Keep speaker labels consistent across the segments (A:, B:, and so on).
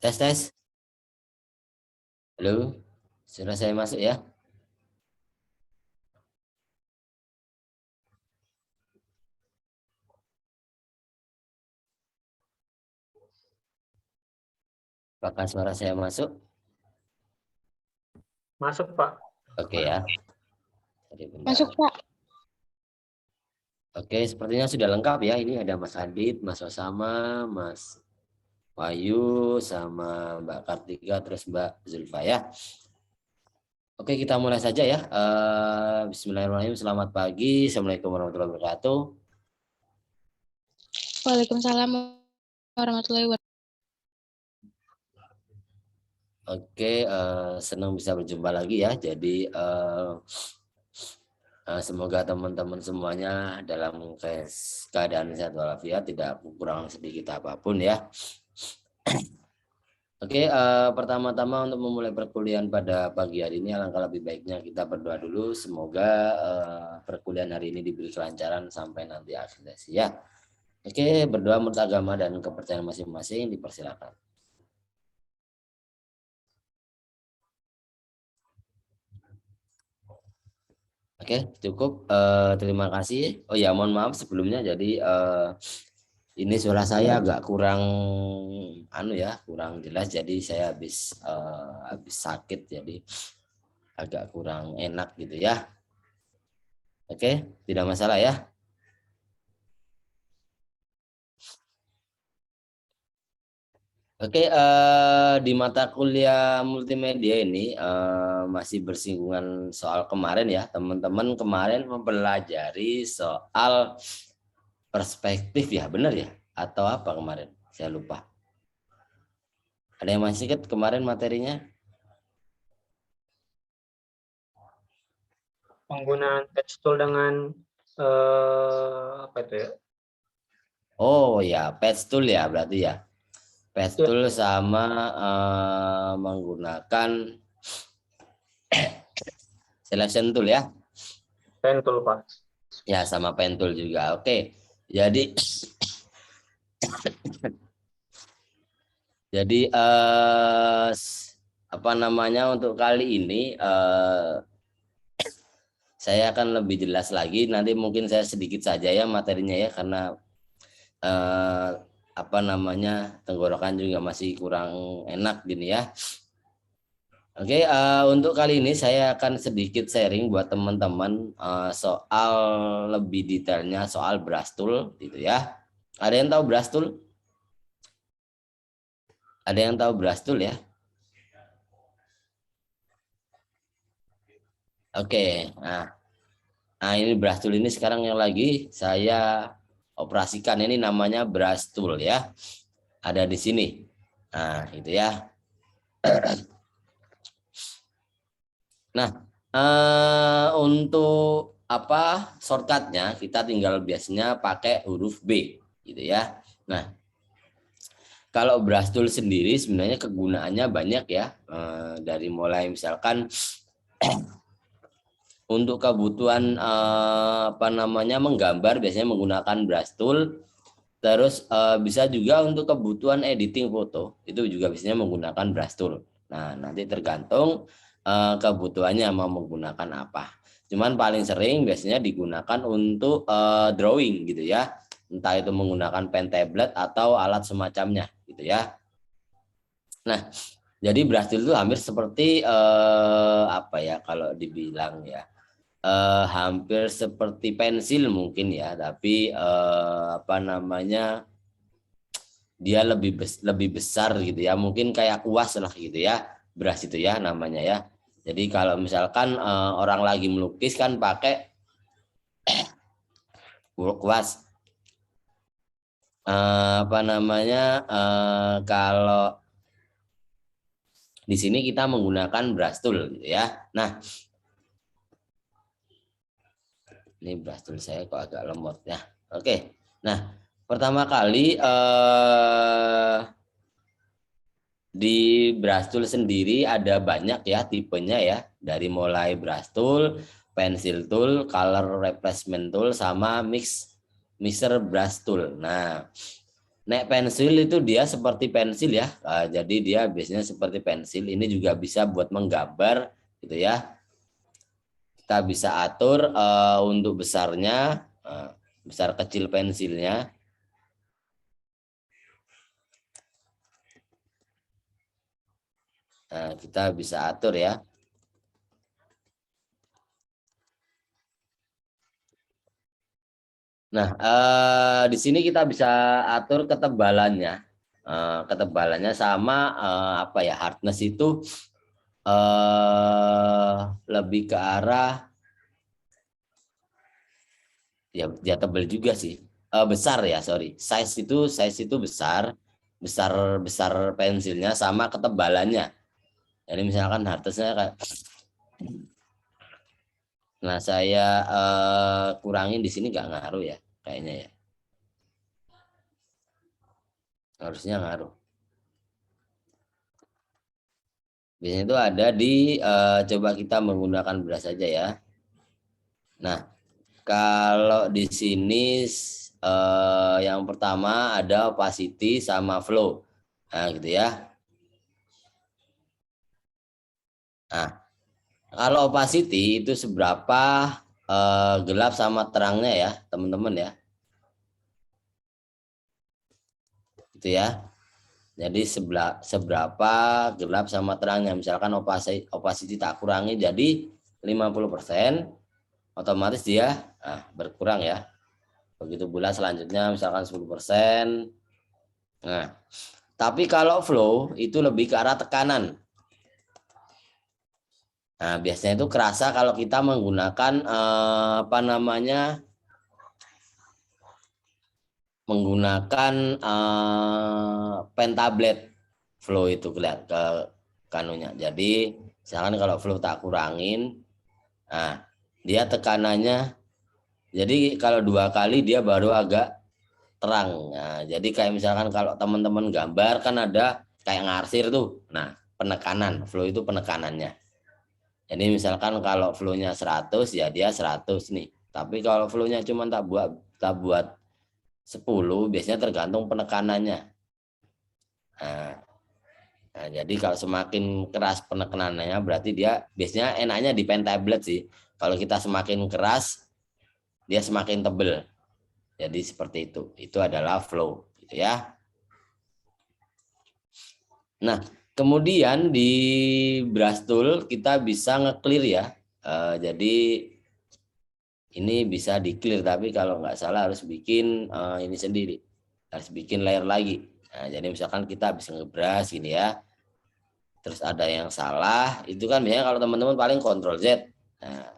A: Tes, tes. Halo, sudah saya masuk ya? Apakah suara saya masuk?
B: Masuk, Pak.
A: Oke ya. Jadi
C: Masuk,
A: bentar.
C: Pak.
A: Oke, sepertinya sudah lengkap ya. Ini ada Mas Adit, Mas Osama, Mas Wahyu, sama Mbak Kartika, terus Mbak Zulfa ya. Oke, kita mulai saja ya. Bismillahirrahmanirrahim. Selamat pagi. Assalamualaikum warahmatullahi wabarakatuh.
C: Waalaikumsalam warahmatullahi wabarakatuh.
A: Oke, senang bisa berjumpa lagi ya. Jadi semoga teman-teman semuanya dalam keadaan sehat walafiat, tidak kurang sedikit apapun ya. Oke, pertama-tama untuk memulai perkuliahan pada pagi hari ini, alangkah lebih baiknya kita berdoa dulu. Semoga perkuliahan hari ini diberi kelancaran sampai nanti akhir sesi ya. Oke, berdoa menurut agama dan kepercayaan masing-masing, dipersilakan. Oke, cukup. Terima kasih. Oh ya, mohon maaf sebelumnya. Jadi ini suara saya agak kurang kurang jelas. Jadi saya habis sakit, jadi agak kurang enak gitu ya. Oke, tidak masalah ya. Oke, di mata kuliah multimedia ini masih bersinggungan soal kemarin ya. Teman-teman kemarin mempelajari soal perspektif ya, benar ya? Atau apa kemarin? Saya lupa. Ada yang masih ingat kemarin materinya?
B: Penggunaan patch tool dengan apa itu ya?
A: Oh ya, patch tool ya berarti ya. Patch tool sama menggunakan selection tool ya.
B: Pen tool, Pak.
A: Ya, sama pen tool juga. Oke. Jadi apa namanya, untuk kali ini saya akan lebih jelas lagi. Nanti mungkin saya sedikit saja ya materinya ya, karena apa namanya, tenggorokan juga masih kurang enak gini ya. Oke, untuk kali ini saya akan sedikit sharing buat teman-teman soal lebih detailnya soal brush tool gitu ya. Ada yang tahu brush tool? Ada yang tahu brush tool ya? Oke, nah ini brush tool ini sekarang yang lagi saya operasikan, ini namanya brush tool ya. Ada di sini. Nah, itu ya. Nah, untuk apa shortcutnya, kita tinggal biasanya pakai huruf B gitu ya. Nah, kalau brush tool sendiri sebenarnya kegunaannya banyak ya, dari mulai misalkan untuk kebutuhan apa namanya, menggambar biasanya menggunakan brush tool. Terus bisa juga untuk kebutuhan editing foto, itu juga biasanya menggunakan brush tool. Nah, nanti tergantung kebutuhannya mau menggunakan apa. Cuman paling sering biasanya digunakan untuk drawing gitu ya. Entah itu menggunakan pen tablet atau alat semacamnya gitu ya. Nah, jadi brush tool itu hampir seperti apa ya kalau dibilang ya, hampir seperti pensil mungkin ya, tapi apa namanya, dia lebih besar gitu ya, mungkin kayak kuas lah gitu ya, brush itu ya namanya ya. Jadi kalau misalkan orang lagi melukis kan pakai kuas, apa namanya, kalau di sini kita menggunakan brush tool gitu ya. Nah, ini brush tool saya kok agak lemot ya. Oke, nah pertama kali di brush tool sendiri ada banyak ya tipenya ya, dari mulai brush tool, pencil tool, color replacement tool, sama mixer brush tool. Nah, Nek pensil itu dia seperti pensil ya. Jadi dia biasanya seperti pensil. Ini juga bisa buat menggambar gitu ya. Kita bisa atur untuk besarnya, besar kecil pensilnya. Nah, kita bisa atur ya. Nah, di sini kita bisa atur ketebalannya. Ketebalannya sama apa ya, hardness itu lebih ke arah ya tebal juga sih. Besar ya, sorry. Size itu besar, besar pensilnya sama ketebalannya. Jadi misalkan hardnessnya kayak, nah saya kurangin di sini nggak ngaruh ya, kayaknya ya. Harusnya ngaruh. Biasanya itu ada di coba kita menggunakan brush saja ya. Nah, kalau di sini yang pertama ada opacity sama flow. Nah, gitu ya. Nah, kalau opacity itu seberapa gelap sama terangnya ya, teman-teman ya. Gitu ya. Jadi seberapa gelap sama terangnya. Misalkan opacity tak kurangi jadi 50%, otomatis dia berkurang ya. Begitu pula selanjutnya misalkan 10%. Nah, tapi kalau flow itu lebih ke arah tekanan. Nah, biasanya itu kerasa kalau kita menggunakan menggunakan pen tablet. Flow itu kelihatan ke kanunya. Jadi misalkan kalau flow tak kurangin, nah dia tekanannya, jadi kalau 2 kali dia baru agak terang. Nah, jadi kayak misalkan kalau teman-teman gambar kan ada kayak ngarsir tuh. Nah, penekanan, flow itu penekanannya. Jadi misalkan kalau flow-nya 100 ya dia 100 nih. Tapi kalau flow-nya cuma tak buat 10, biasanya tergantung penekanannya. Nah, jadi kalau semakin keras penekanannya berarti dia biasanya enaknya di pen tablet sih. Kalau kita semakin keras, dia semakin tebel. Jadi seperti itu. Itu adalah flow, gitu ya. Nah, kemudian di brush tool kita bisa nge-clear ya. Jadi ini bisa di-clear, tapi kalau nggak salah harus bikin ini sendiri. Harus bikin layer lagi. Nah, jadi misalkan kita bisa nge-brush gini ya. Terus ada yang salah, itu kan biasanya kalau teman-teman paling Ctrl Z. Nah,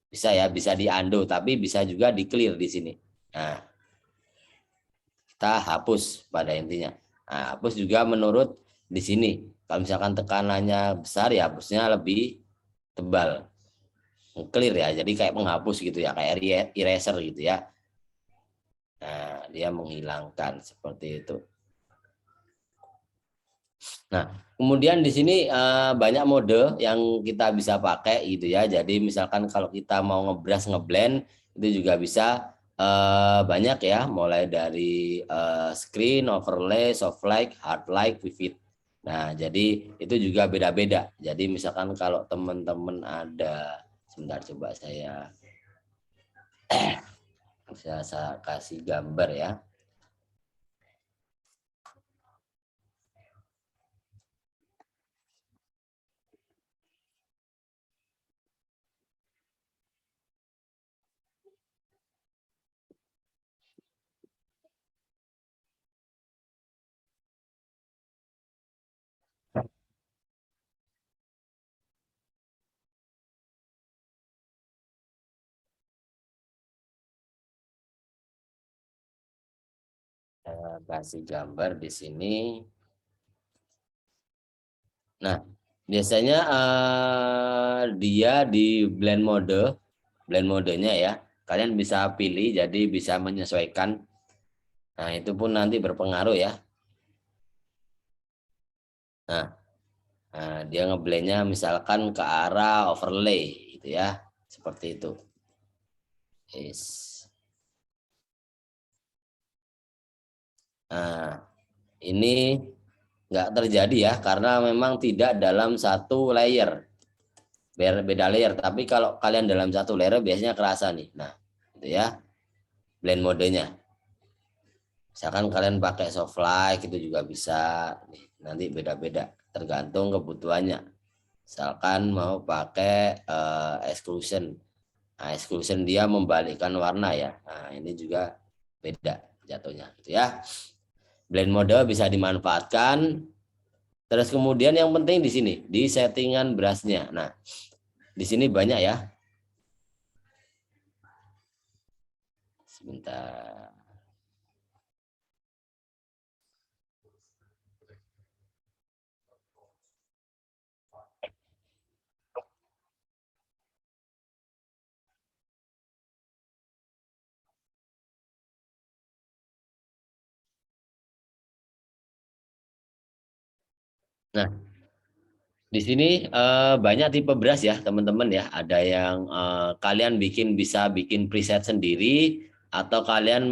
A: bisa ya, bisa di undo, tapi bisa juga di clear di sini. Nah, kita hapus pada intinya. Nah, hapus juga menurut di sini. Kalau misalkan tekanannya besar ya hapusnya lebih tebal. Clear ya, jadi kayak penghapus gitu ya, kayak eraser gitu ya. Nah, dia menghilangkan seperti itu. Nah, kemudian di sini banyak mode yang kita bisa pakai gitu ya. Jadi misalkan kalau kita mau ngebrush ngeblend itu juga bisa banyak ya, mulai dari screen, overlay, soft light, hard light, vivid. Nah, jadi itu juga beda-beda. Jadi misalkan kalau teman-teman ada, sebentar coba saya kasih gambar ya. Kasih gambar di sini. Nah, biasanya dia di blend modenya ya. Kalian bisa pilih, jadi bisa menyesuaikan. Nah, itu pun nanti berpengaruh ya. Nah, dia ngeblendnya misalkan ke arah overlay gitu ya. Seperti itu. Yes. Nah, ini nggak terjadi ya, karena memang tidak dalam satu layer. Beda layer, tapi kalau kalian dalam satu layer biasanya kerasa nih. Nah, itu ya blend modenya. Misalkan kalian pakai soft light itu juga bisa. Nih, nanti beda-beda tergantung kebutuhannya. Misalkan mau pakai exclusion. Nah, exclusion dia membalikkan warna ya. Nah, ini juga beda jatuhnya gitu ya. Blend mode bisa dimanfaatkan. Terus kemudian yang penting di sini, di settingan brushnya. Nah, di sini banyak ya. Sebentar. Nah, di sini banyak tipe brush ya teman-teman ya. Ada yang kalian bisa bikin preset sendiri atau kalian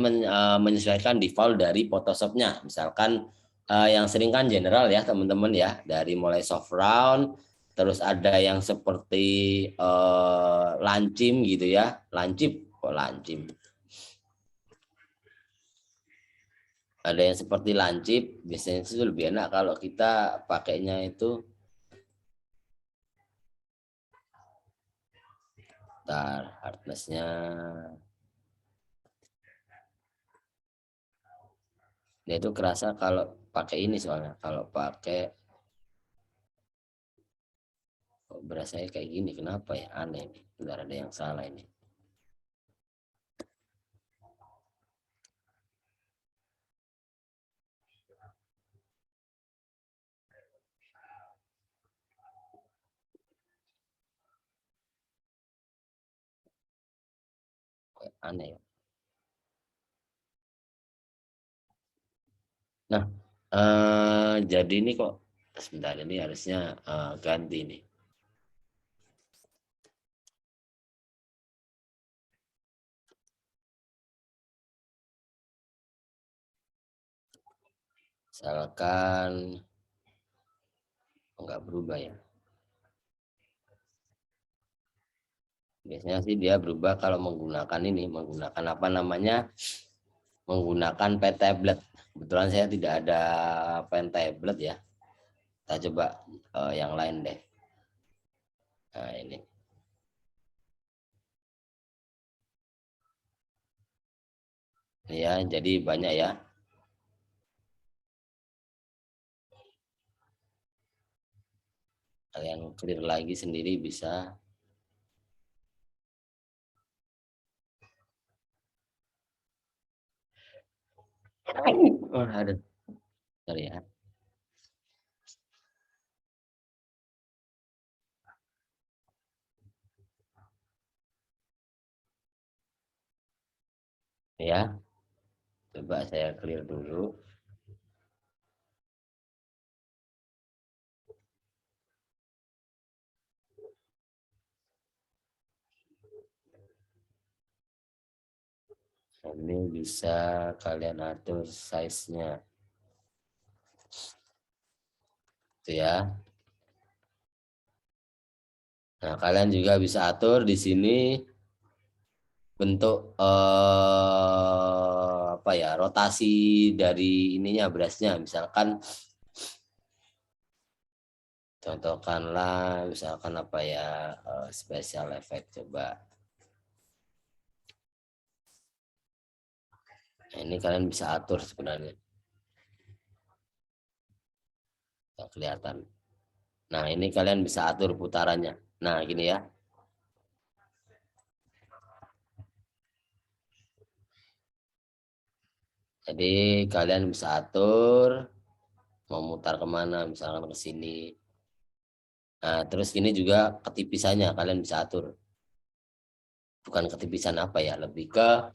A: menyesuaikan default dari Photoshop-nya. Misalkan yang sering kan general ya teman-teman ya, dari mulai soft round, terus ada yang seperti lancip gitu ya, lancip. Ada yang seperti lancip, biasanya itu lebih enak kalau kita pakainya itu. Bentar, hardness-nya. Dia itu kerasa kalau pakai ini, soalnya kalau pakai kok berasanya kayak gini, kenapa ya, aneh nih. Bentar, ada yang salah ini. Aneh ya. Nah, jadi ini kok sebentar, ini harusnya ganti nih. Misalkan nggak berubah ya. Biasanya sih dia berubah kalau menggunakan ini, menggunakan apa namanya, menggunakan pen tablet. Kebetulan saya tidak ada pen tablet ya. Kita coba yang lain deh. Nah, ini. Ya, jadi banyak ya. Kalian clear lagi sendiri bisa. Oh, ada. Sorry ya. Ya, coba saya clear dulu. Ini bisa kalian atur size-nya. Itu ya. Nah, kalian juga bisa atur di sini bentuk apa ya, rotasi dari ininya brushnya. Misalkan contohkanlah, misalkan apa ya, special effect coba. Nah, ini kalian bisa atur sebenarnya. Nggak kelihatan. Nah, ini kalian bisa atur putarannya. Nah, gini ya. Jadi kalian bisa atur mau mutar kemana, misalkan ke sini. Nah, terus ini juga ketipisannya kalian bisa atur. Bukan ketipisan apa ya, lebih ke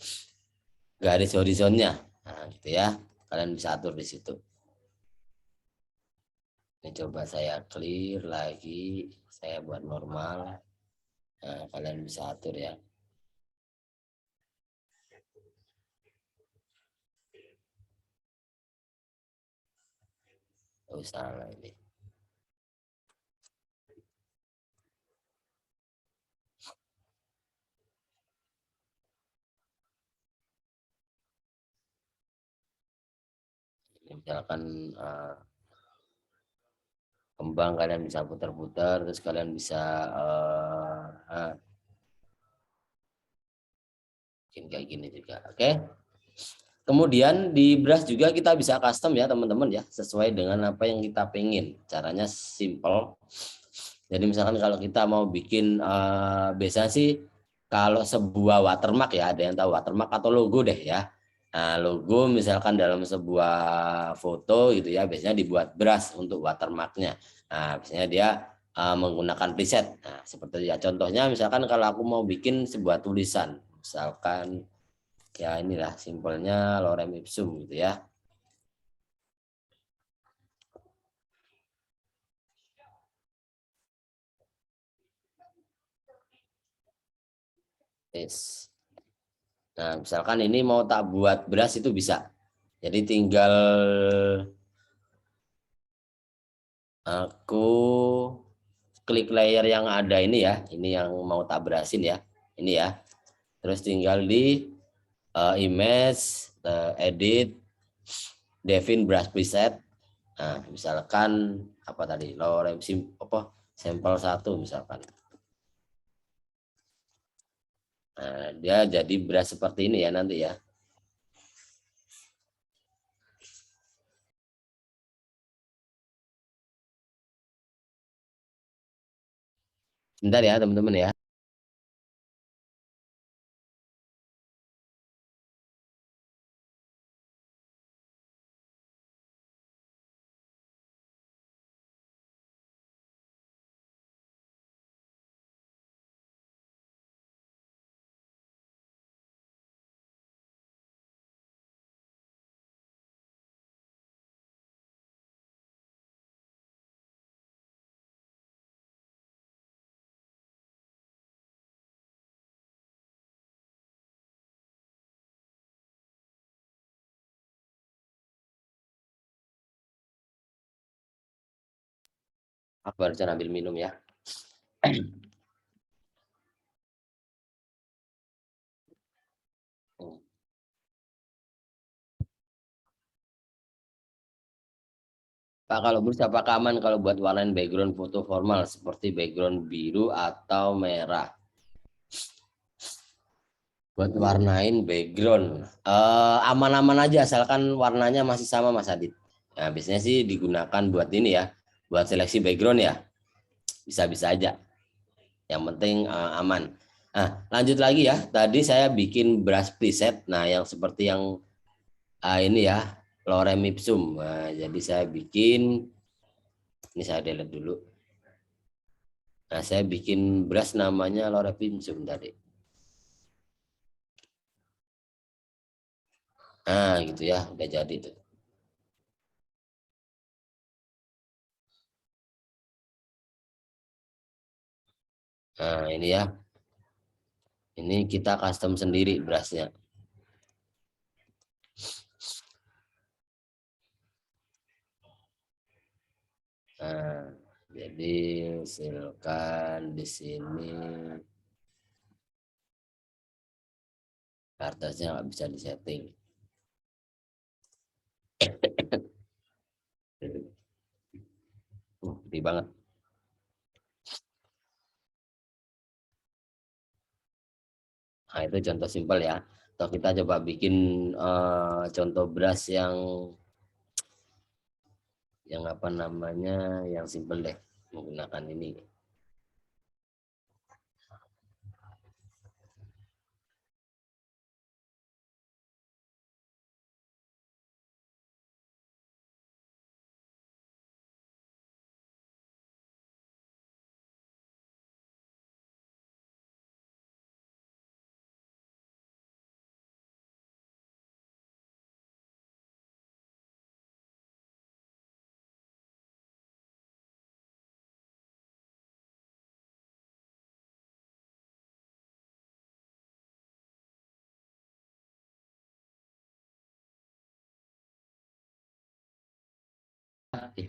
A: garis horizonnya. Nah, gitu ya. Kalian bisa atur di situ. Ini coba saya clear lagi, saya buat normal. Nah, kalian bisa atur ya. Oh, salah ini. Misalkan kembang kalian bisa putar-putar, terus kalian bisa bikin kayak gini juga. Oke. Kemudian di brush juga kita bisa custom ya teman-teman ya, sesuai dengan apa yang kita pengen. Caranya simple. Jadi misalkan kalau kita mau bikin biasanya sih kalau sebuah watermark ya, ada yang tahu watermark atau logo deh ya. Nah, logo misalkan dalam sebuah foto gitu ya, biasanya dibuat brush untuk watermarknya. Nah, biasanya dia menggunakan preset. Nah, seperti ya contohnya misalkan kalau aku mau bikin sebuah tulisan, misalkan ya inilah simpelnya lorem ipsum gitu ya. Yes. Nah, misalkan ini mau tak buat brush itu bisa. Jadi tinggal aku klik layer yang ada ini ya. Ini yang mau tak brushin ya. Ini ya. Terus tinggal di image, edit, define brush preset. Nah, misalkan apa tadi? Lorem apa? Sampel 1 misalkan. Nah, dia jadi brush seperti ini ya nanti ya. Bentar ya teman-teman ya. Aku harus ambil minum ya. Pak, kalau menurut apakah aman kalau buat warnain background foto formal seperti background biru atau merah? Buat warnain background aman-aman aja asalkan warnanya masih sama Mas Adit. Nah, biasanya sih digunakan buat ini ya, buat seleksi background ya. Bisa-bisa aja. Yang penting aman. Nah, lanjut lagi ya. Tadi saya bikin brush preset. Nah, yang seperti yang ini ya, lorem ipsum. Nah, jadi saya bikin ini saya delete dulu. Nah, saya bikin brush namanya lorem ipsum tadi. Nah, gitu ya, udah jadi tuh. Nah, ini ya. Ini kita custom sendiri brushnya. Nah, jadi silakan di sini kartasnya nggak bisa disetting. Gede banget. Nah, itu contoh simpel ya. Atau kita coba bikin contoh brush yang apa namanya, yang simpel deh menggunakan ini.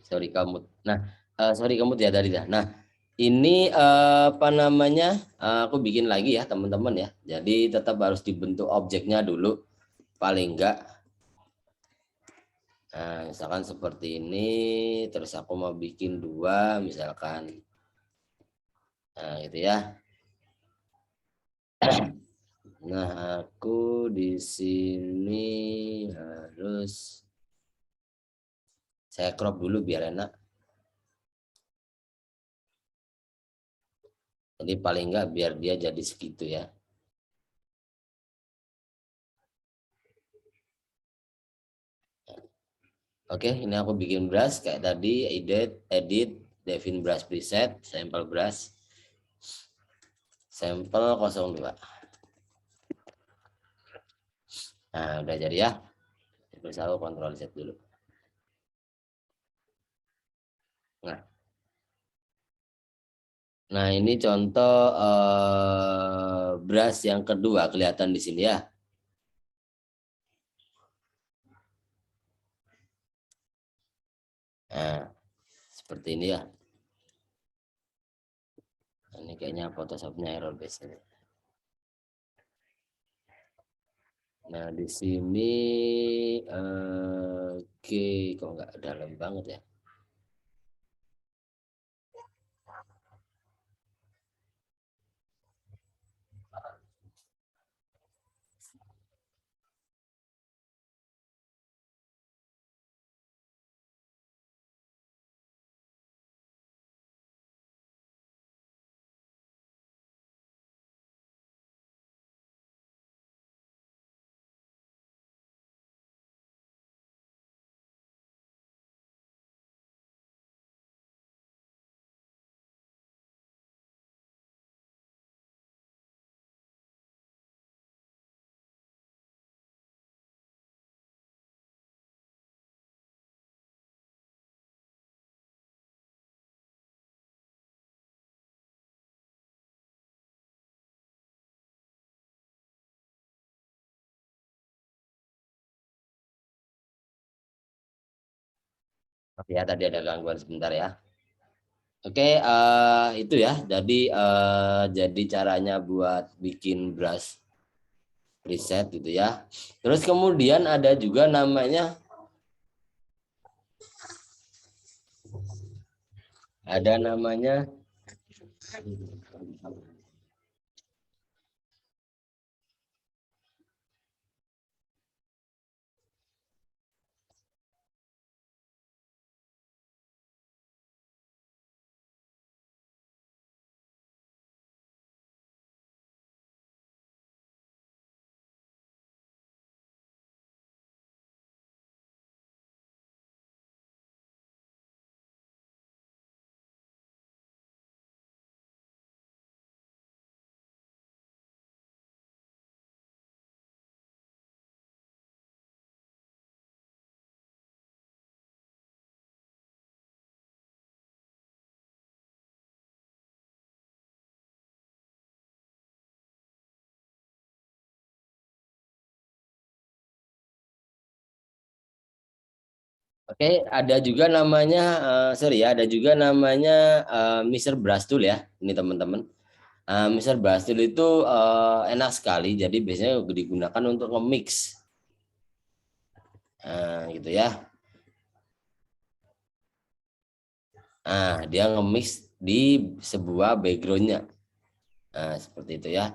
A: sorry kamu. Nah, sorry kamu ya tadi dah. Nah, ini apa namanya? Aku bikin lagi ya teman-teman ya. Jadi tetap harus dibentuk objeknya dulu paling enggak. Nah, misalkan seperti ini, terus aku mau bikin 2 misalkan. Nah, gitu ya. Nah, aku di sini harus saya crop dulu biar enak. Jadi paling enggak biar dia jadi segitu ya. Oke, ini aku bikin brush kayak tadi, edit, Devin brush preset, sampel brush, sampel 02. Nah, udah jadi ya. Terus aku kontrol Z dulu. Nah, ini contoh brush yang kedua kelihatan di sini ya. Nah, seperti ini ya. Ini kayaknya Photoshopnya error biasanya. Nah, di sini oke, kok nggak dalam banget ya. Oke ya, tadi ada gangguan sebentar ya. Oke, itu ya. Jadi caranya buat bikin brush preset gitu ya. Terus kemudian ada juga namanya ada namanya oke, ada juga namanya sorry ya, ada juga namanya Mr. Brush Tool ya. Ini teman-teman. Mr. Brush Tool itu enak sekali. Jadi biasanya digunakan untuk nge-mix. Gitu ya. Dia nge-mix di sebuah backgroundnya. Seperti itu ya.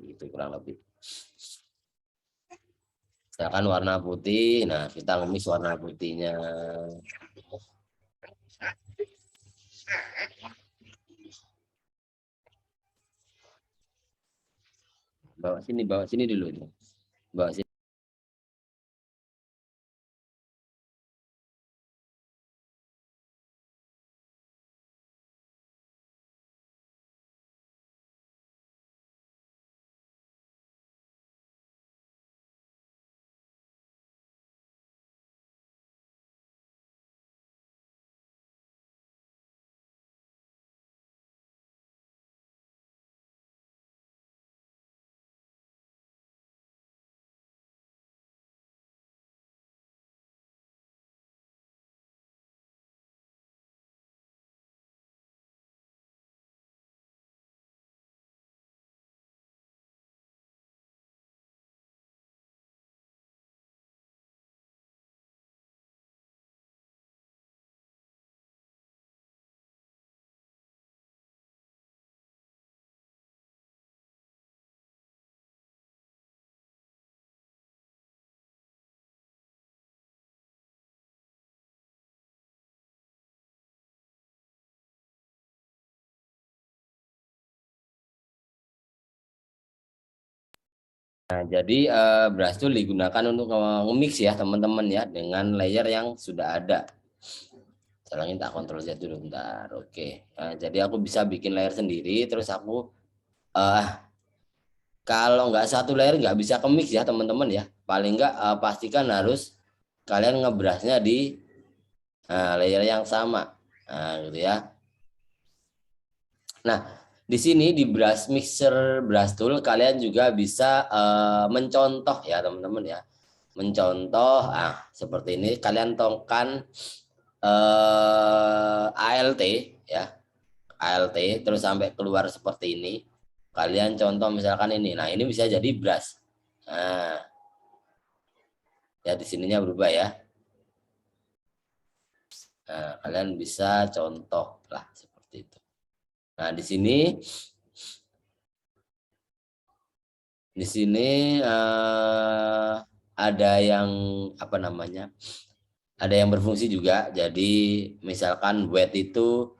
A: Itu kurang lebih. Misalkan warna putih, nah kita ngemis warna putihnya. Bawa sini dulu. Bawa sini. Nah, jadi brush tool digunakan untuk nge-mix ya teman-teman ya dengan layer yang sudah ada. Sekarang tak kontrol Z dulu bentar. Oke. Nah, jadi aku bisa bikin layer sendiri, terus aku kalau nggak satu layer nggak bisa ke-mix ya teman-teman ya. Paling nggak pastikan harus kalian ngebrashnya di layer yang sama. Nah, gitu ya. Nah, di sini di brush mixer brush tool kalian juga bisa mencontoh ya teman-teman ya. Mencontoh seperti ini kalian tongkan ALT ya. ALT terus sampai keluar seperti ini. Kalian contoh misalkan ini. Nah, ini bisa jadi brush. Nah, ya di sininya berubah ya. Nah, kalian bisa contoh lah seperti itu. Nah, di sini ada yang apa namanya? Ada yang berfungsi juga. Jadi misalkan wet itu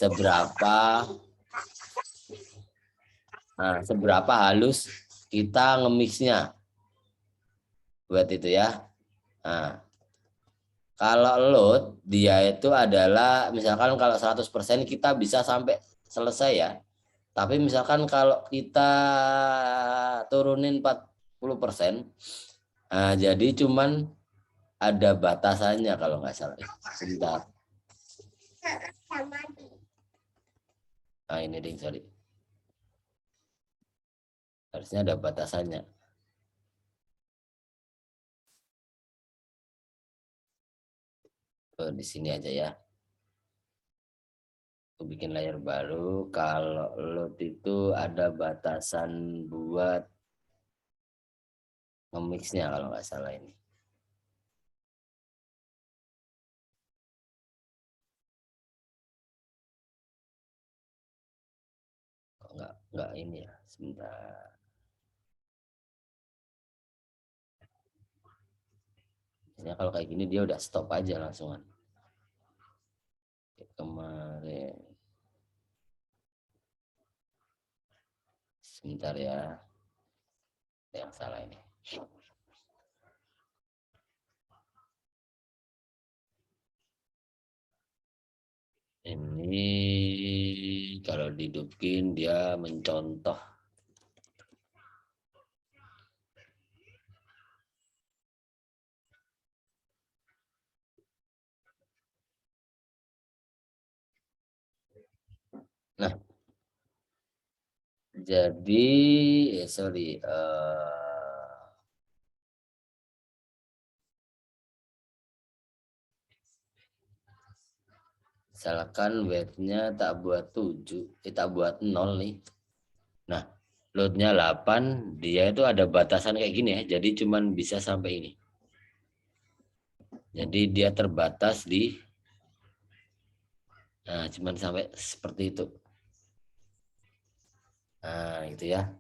A: seberapa halus kita nge-mixnya wet itu ya. Nah, kalau load dia itu adalah misalkan kalau 100% kita bisa sampai selesai ya. Tapi misalkan kalau kita turunin 40%, jadi cuman ada batasannya kalau nggak salah. Sebentar. Nah ini ding, sorry. Harusnya ada batasannya. Di sini aja ya. Aku bikin layar baru. Kalau load itu ada batasan buat nge-mixnya kalau nggak salah ini. Nggak ini ya, sebentar. Biasanya kalau kayak gini dia udah stop aja langsungan. Kemarin. Sebentar ya. Yang salah ini. Ini kalau dihidupin dia mencontoh. Nah, jadi sorry. Misalkan weightnya tak buat 7, tak buat 0 nih. Nah, loadnya 8, dia itu ada batasan kayak gini ya. Jadi cuman bisa sampai ini. Jadi dia terbatas di, nah cuman sampai seperti itu. Nah, itu ya.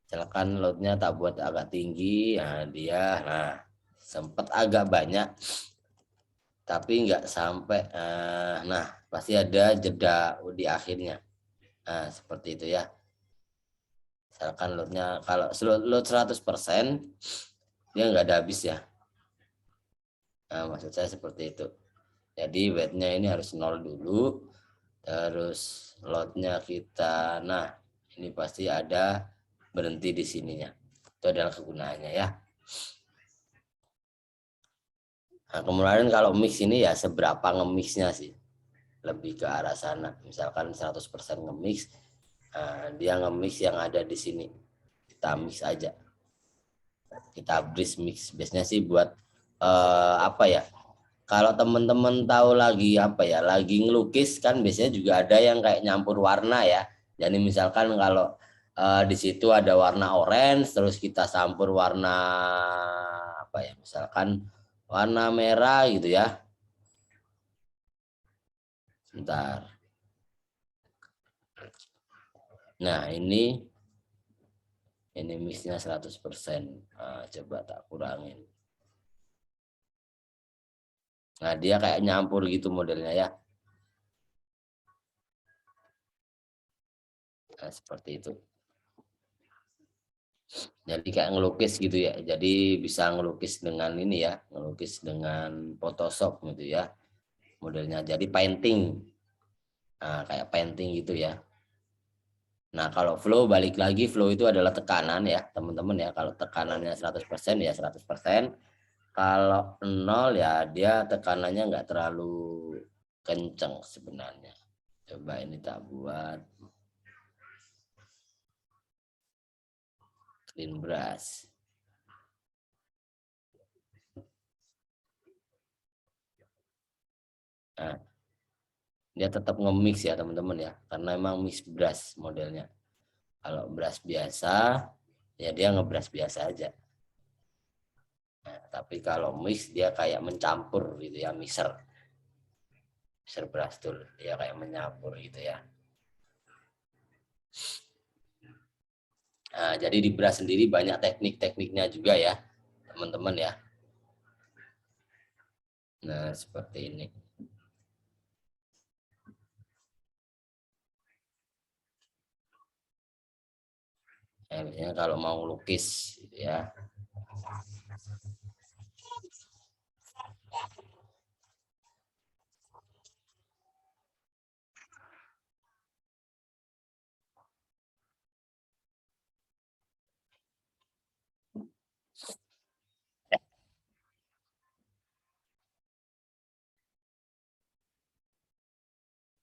A: Misalkan loadnya tak buat agak tinggi, nah dia, nah sempat agak banyak. Tapi nggak sampai, nah pasti ada jeda di akhirnya. Nah seperti itu ya. Misalkan loadnya kalau load 100% dia nggak ada habis ya. Nah maksud saya seperti itu. Jadi weightnya ini harus 0 dulu, terus loadnya kita, nah ini pasti ada berhenti di sininya. Itu adalah kegunaannya ya. Nah, kemudian kalau mix ini ya seberapa nge-mixnya sih, lebih ke arah sana. Misalkan 100% nge-mix, dia nge-mix yang ada di sini, kita mix aja, kita bridge mix. Biasanya sih buat apa ya, kalau teman-teman tahu lagi apa ya, lagi ngelukis kan biasanya juga ada yang kayak nyampur warna ya. Jadi misalkan kalau di situ ada warna orange, terus kita campur warna apa ya, misalkan warna merah gitu ya. Sebentar. Nah ini mixnya 100%. Coba tak kurangin. Nah dia kayak nyampur gitu modelnya ya. Nah, seperti itu. Jadi kayak ngelukis gitu ya. Jadi bisa ngelukis dengan ini ya, ngelukis dengan Photoshop gitu ya. Modelnya jadi painting. Nah, kayak painting gitu ya. Nah, kalau flow balik lagi, flow itu adalah tekanan ya, teman-teman ya. Kalau tekanannya 100% ya 100%. Kalau 0 ya dia tekanannya nggak terlalu kenceng sebenarnya. Coba ini tak buat clean brush. Nah, dia tetap nge-mix ya teman-teman ya, karena emang mix brush modelnya. Kalau brush biasa ya dia ngebrush biasa aja. Nah, tapi kalau mix dia kayak mencampur gitu ya, mixer brush tool dia kayak mencampur gitu ya. Nah, jadi di brush sendiri banyak teknik-tekniknya juga ya teman-teman ya. Nah, seperti ini. Nah, biasanya kalau mau lukis gitu ya.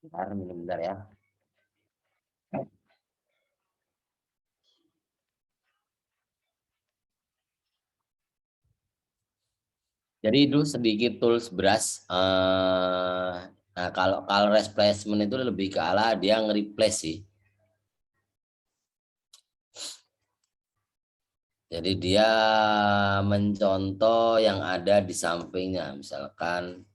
A: Bentar, minum bentar ya. Jadi itu sedikit tools brush. Nah, kalau color replacement itu lebih ke arah dia nge-replace sih. Jadi dia mencontoh yang ada di sampingnya. Misalkan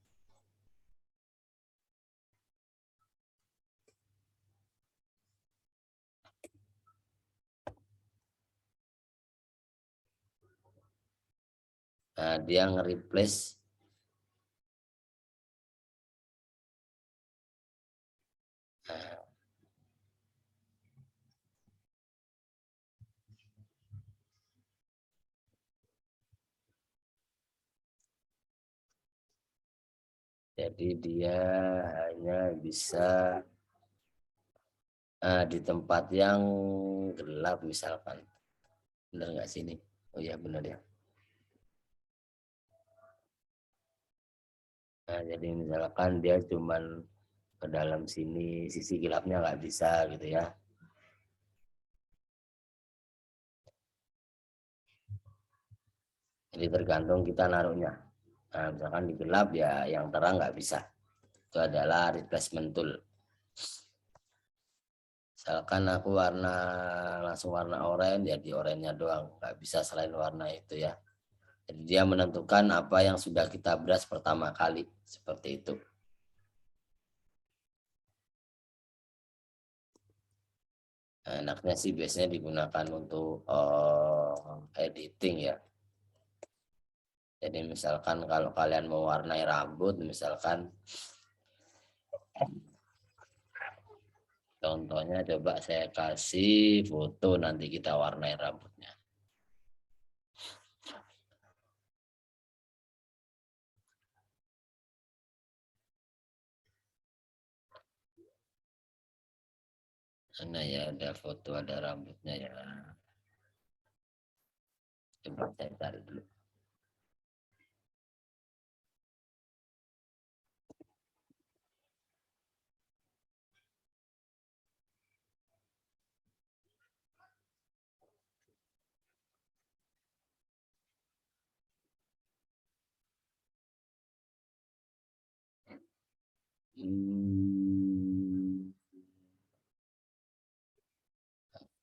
A: nah, dia nge-replace. Nah, jadi dia hanya bisa di tempat yang gelap misalkan. Benar nggak sini? Oh ya benar ya. Nah, jadi misalkan dia cuman ke dalam sini, sisi gelapnya nggak bisa gitu ya. Jadi tergantung kita naruhnya. Nah, misalkan di gelap ya yang terang nggak bisa. Itu adalah replacement tool. Misalkan aku langsung warna oranye, ya di oranye doang. Nggak bisa selain warna itu ya. Jadi dia menentukan apa yang sudah kita brush pertama kali. Seperti itu. Nah, enaknya sih biasanya digunakan untuk editing ya. Jadi misalkan kalau kalian mau warnai rambut, misalkan contohnya coba saya kasih foto nanti kita warnai rambutnya. Sana ya ada foto ada rambutnya ya. Coba saya cari dulu.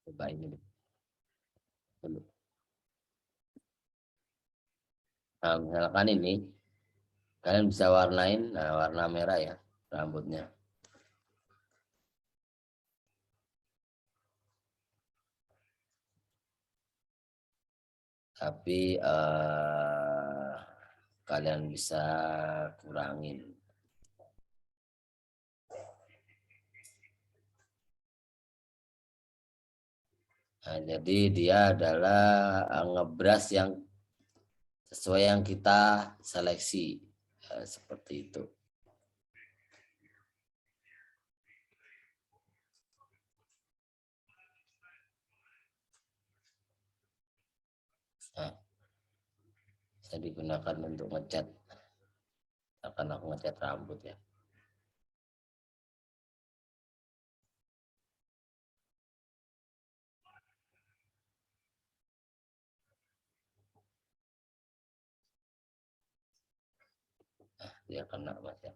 A: Coba ini dulu. Nah, misalkan ini kalian bisa warnain warna merah ya rambutnya. Tapi kalian bisa kurangin. Nah, jadi dia adalah ngebras yang sesuai yang kita seleksi. Seperti itu. Nah, bisa digunakan untuk ngecat. Akan aku ngecat rambut ya. Nah, dia kena mas ya.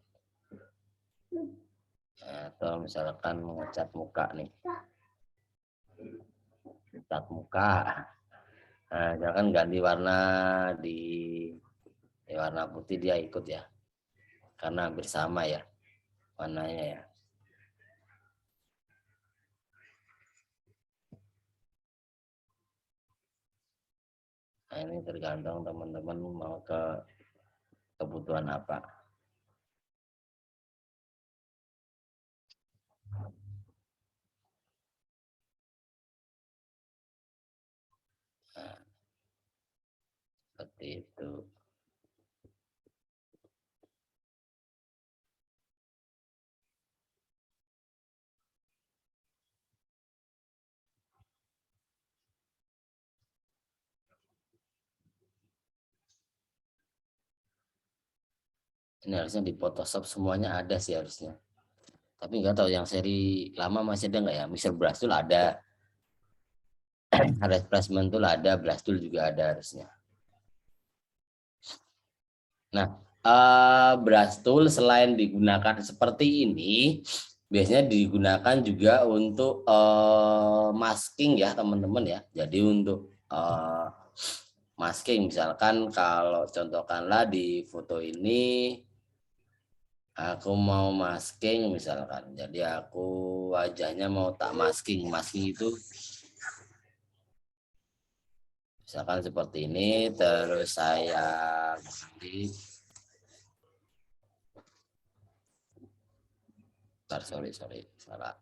A: Nah, atau misalkan mengecat muka nih. Cat muka. Nah, jangan ganti warna di warna putih dia ikut ya. Karena hampir sama ya warnanya ya. Nah, ini tergantung teman-teman mau ke kebutuhan apa. Nah, seperti itu. Ini harusnya di Photoshop semuanya ada sih harusnya. Tapi nggak tahu yang seri lama masih ada nggak ya. Mr. Brush Tool ada. Replacement Tool ada. Brush Tool juga ada harusnya. Nah, Brush Tool selain digunakan seperti ini, biasanya digunakan juga untuk masking ya teman-teman ya. Jadi untuk masking, misalkan kalau contohkanlah di foto ini aku mau masking misalkan, jadi aku wajahnya mau tak masking itu misalkan seperti ini, terus saya ganti, sorry salah.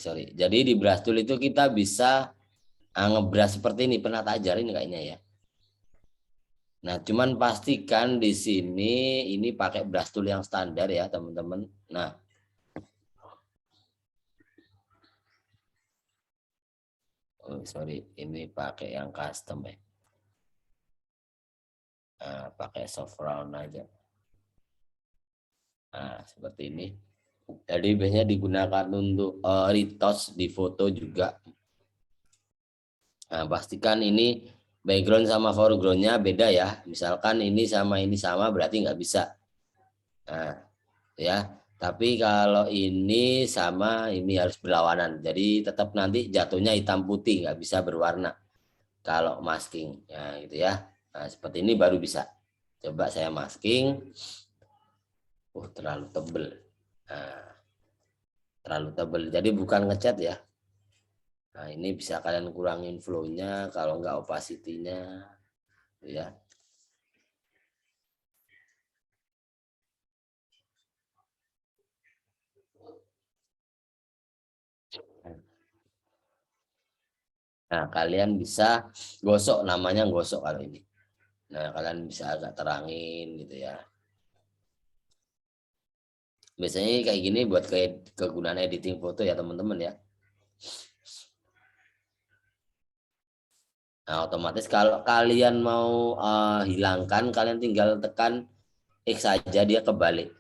A: Jadi di brush tool itu kita bisa ngebrush seperti ini, pernah tak ajarin kayaknya ya. Nah, cuman pastikan di sini ini pakai brush tool yang standar ya, teman-teman. Nah, ini pakai yang custom ya. Nah, pakai soft round aja. Nah, seperti ini. Jadi biasanya digunakan untuk retouch di foto juga. Nah, pastikan ini background sama foregroundnya beda ya. Misalkan ini sama berarti nggak bisa. Nah, ya. Tapi kalau ini sama ini harus berlawanan. Jadi tetap nanti jatuhnya hitam putih, nggak bisa berwarna. Kalau masking, ya gitu ya. Nah, seperti ini baru bisa. Coba saya masking. Terlalu tebel. Nah, terlalu tebel. Jadi bukan ngecat ya. Nah, ini bisa kalian kurangin flow-nya, kalau enggak opacity-nya, ya. Nah, kalian bisa gosok, namanya gosok kalau ini. Nah, kalian bisa agak terangin gitu ya. Biasanya kayak gini buat kegunaan editing foto ya teman-teman ya. Nah, otomatis kalau kalian mau hilangkan, kalian tinggal tekan X saja, dia kebalik.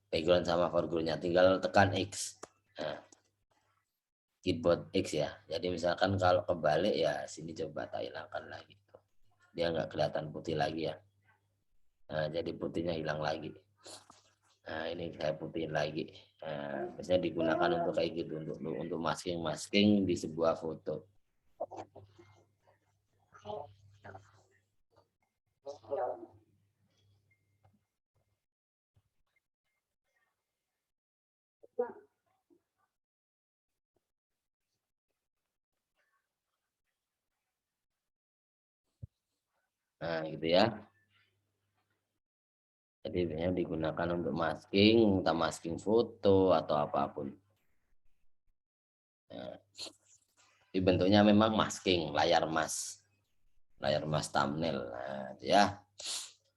A: Background sama foregroundnya, tinggal tekan X. Nah, keyboard X ya. Jadi misalkan kalau kebalik ya sini coba tak hilangkan lagi. Dia nggak kelihatan putih lagi ya. Nah, jadi putihnya hilang lagi. Nah, ini saya putihin lagi. Nah, biasanya digunakan untuk kayak gitu, untuk masking di sebuah foto. Nah, gitu ya. Jadi biasanya digunakan untuk masking, entah masking foto atau apapun. Nah, ini bentuknya memang masking, layar mas thumbnail. Nah, itu ya.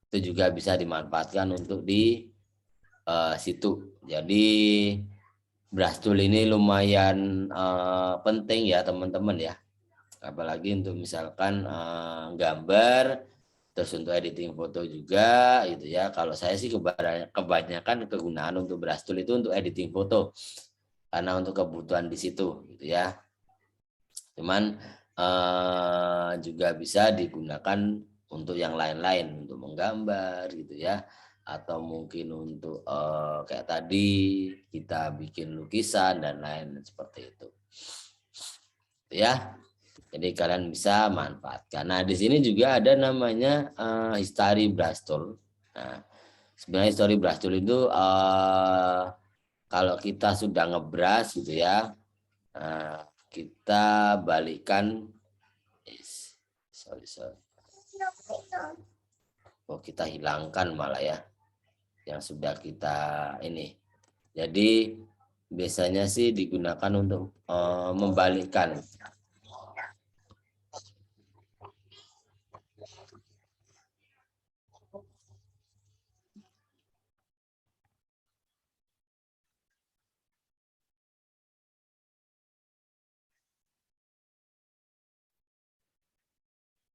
A: Itu juga bisa dimanfaatkan untuk di situ. Jadi Brashtool ini lumayan penting ya teman-teman ya. Apalagi untuk misalkan gambar, terus untuk editing foto juga gitu ya. Kalau saya sih kebanyakan kegunaan untuk Brashtool itu untuk editing foto karena untuk kebutuhan di situ gitu ya. Cuman juga bisa digunakan untuk yang lain-lain, untuk menggambar gitu ya, atau mungkin untuk kayak tadi kita bikin lukisan dan lain seperti itu ya. Jadi kalian bisa manfaatkan. Nah, di sini juga ada namanya history Brashtool. Nah, sebenarnya history Brashtool itu kalau kita sudah ngebrush gitu ya, kita balikan, sorry. Oh, kita hilangkan malah ya, yang sudah kita ini. Jadi biasanya sih digunakan untuk membalikkan.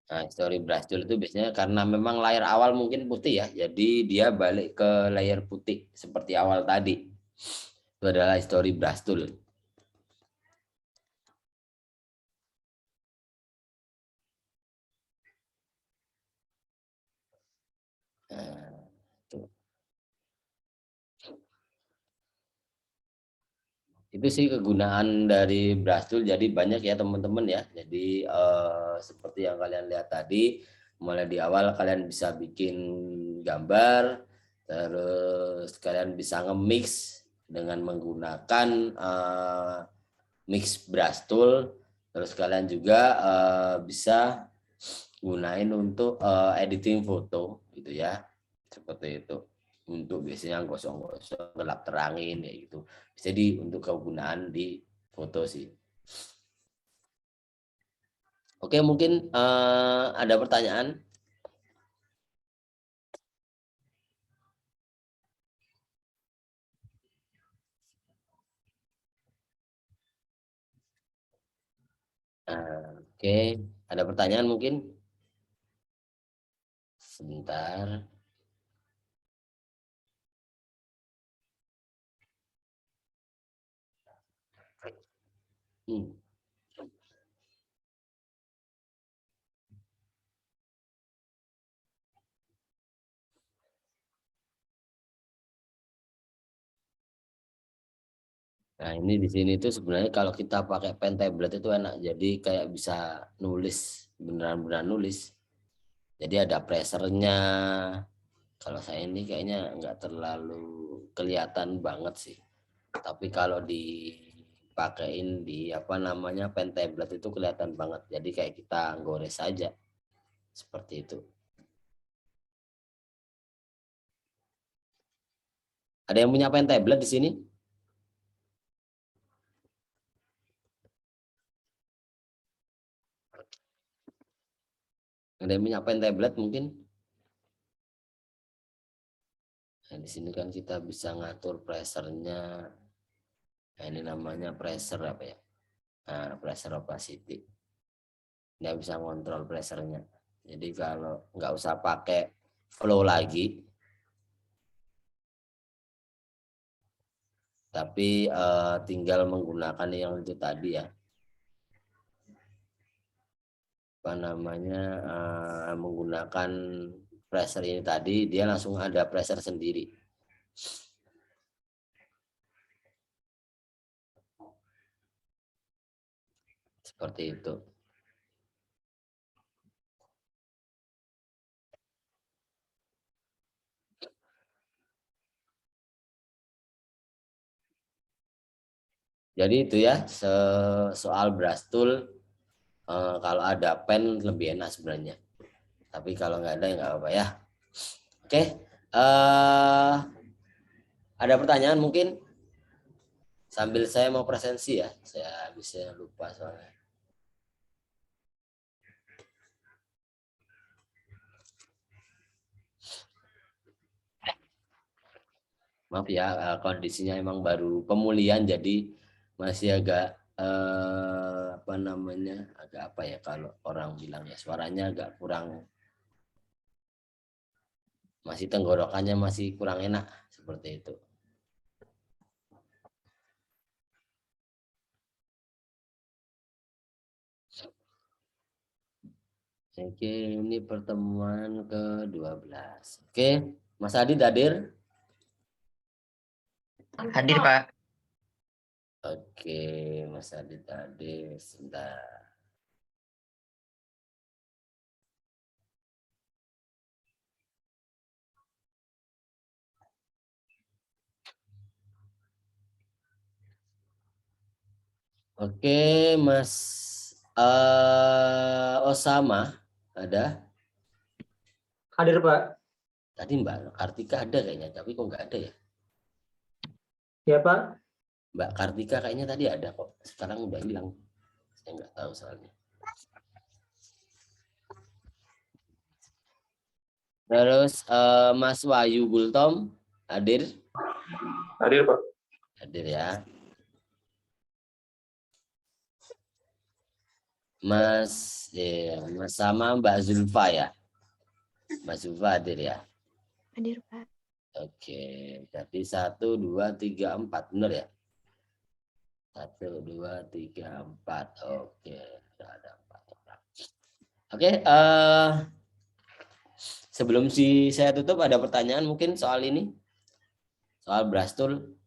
A: Nah, story Brashtool itu biasanya karena memang layar awal mungkin putih ya, jadi dia balik ke layar putih seperti awal tadi. Itu adalah story Brashtool. Nah, itu sih kegunaan dari Brashtool, jadi banyak ya teman-teman ya. Jadi seperti yang kalian lihat tadi, mulai di awal kalian bisa bikin gambar, terus kalian bisa nge-mix dengan menggunakan mix Brashtool, terus kalian juga bisa gunain untuk editing foto gitu ya, seperti itu. Untuk biasanya gosong-gosong, gelap terangin ya gitu. Jadi untuk kegunaan di foto sih. Oke, mungkin ada pertanyaan. Oke, ada pertanyaan mungkin? Sebentar. Hmm. Nah, ini di sini tuh sebenarnya kalau kita pakai pen tablet itu enak. Jadi kayak bisa nulis, beneran-beneran nulis. Jadi ada pressernya. Kalau saya ini kayaknya nggak terlalu kelihatan banget sih. Tapi kalau dipakein di apa namanya pen tablet itu kelihatan banget. Jadi kayak kita gores aja. Seperti itu. Ada yang punya pen tablet di sini? Ada yang punya pen tablet mungkin? Nah, di sini kan kita bisa ngatur pressernya. Nah, ini namanya pressure apa ya? Nah, pressure opacity. Dia bisa ngontrol pressernya. Jadi kalau nggak usah pakai flow lagi, tapi tinggal menggunakan yang itu tadi ya, apa namanya, menggunakan pressure ini tadi, dia langsung ada pressure sendiri. Seperti itu. Jadi itu ya soal Brashtool, kalau ada pen lebih enak sebenarnya. Tapi kalau nggak ada ya nggak apa-apa ya. Oke. Ada pertanyaan mungkin? Sambil saya mau presensi ya. Saya bisa lupa soalnya. Maaf ya, kondisinya emang baru pemulihan jadi masih agak apa namanya, agak apa ya kalau orang bilang ya, suaranya agak kurang, masih tenggorokannya masih kurang enak seperti itu. Oke, ini pertemuan ke-12. Oke, Mas Adit hadir?
D: Hadir, Pak.
A: Oke, Mas Adit hadir. Sebentar. Oke, Mas Osama ada?
B: Hadir, Pak.
A: Tadi Mbak Kartika ada kayaknya, tapi kok nggak ada ya?
B: Ya, Pak.
A: Mbak Kartika kayaknya tadi ada kok, sekarang udah hilang. Saya nggak tahu soalnya. Terus Mas Wahyu Gultom hadir?
B: Hadir, Pak.
A: Hadir ya. Mas sama Mbak Zulfa ya. Mbak Zulfa hadir ya.
C: Hadir, Pak.
A: Oke, jadi 1, 2, 3, 4 benar ya? 1, 2, 3, 4. Oke, sudah ada 4 orang. Oke, sebelum saya tutup ada pertanyaan mungkin soal ini, soal Brastul.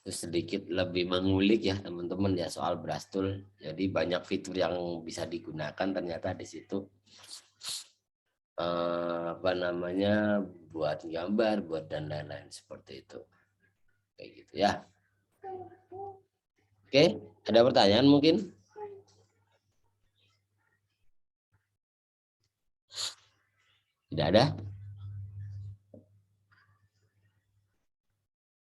A: Terus sedikit lebih mengulik ya teman-teman ya soal Brastul. Jadi banyak fitur yang bisa digunakan ternyata di situ. Apa namanya, buat gambar, buat dan lain-lain seperti itu. Kayak gitu ya. Oke, ada pertanyaan mungkin? Tidak ada?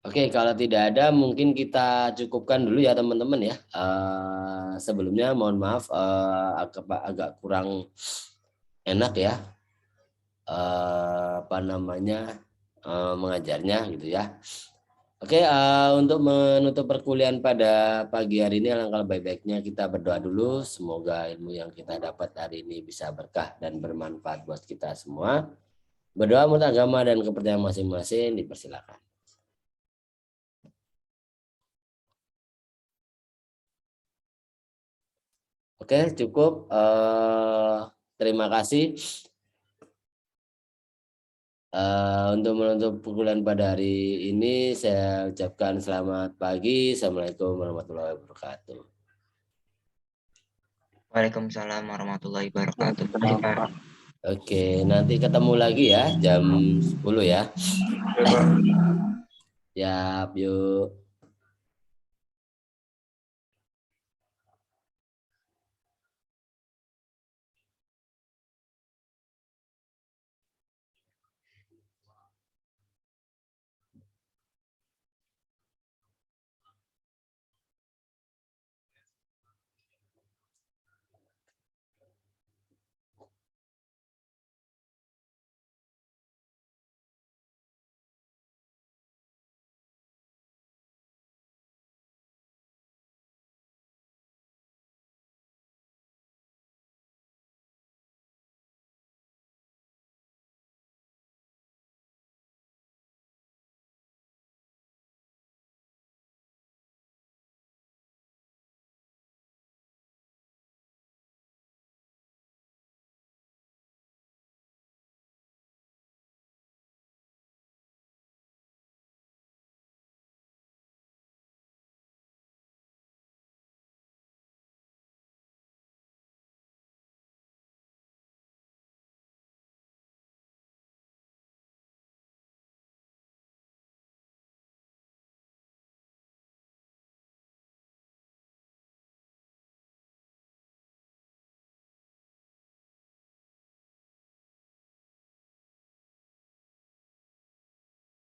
A: Oke, kalau tidak ada mungkin kita cukupkan dulu ya teman-teman ya. Sebelumnya mohon maaf agak kurang enak ya. Apa namanya mengajarnya gitu ya. Oke, untuk menutup perkuliahan pada pagi hari ini alangkah baik-baiknya kita berdoa dulu. Semoga ilmu yang kita dapat hari ini bisa berkah dan bermanfaat buat kita semua. Berdoa menurut agama dan kepercayaan masing-masing, dipersilakan. Oke, cukup. Terima kasih. Untuk menutup perkuliahan pada hari ini, saya ucapkan selamat pagi. Assalamualaikum warahmatullahi wabarakatuh.
D: Waalaikumsalam warahmatullahi wabarakatuh.
A: Oke, nanti ketemu lagi ya jam 10 ya. Siap, yuk.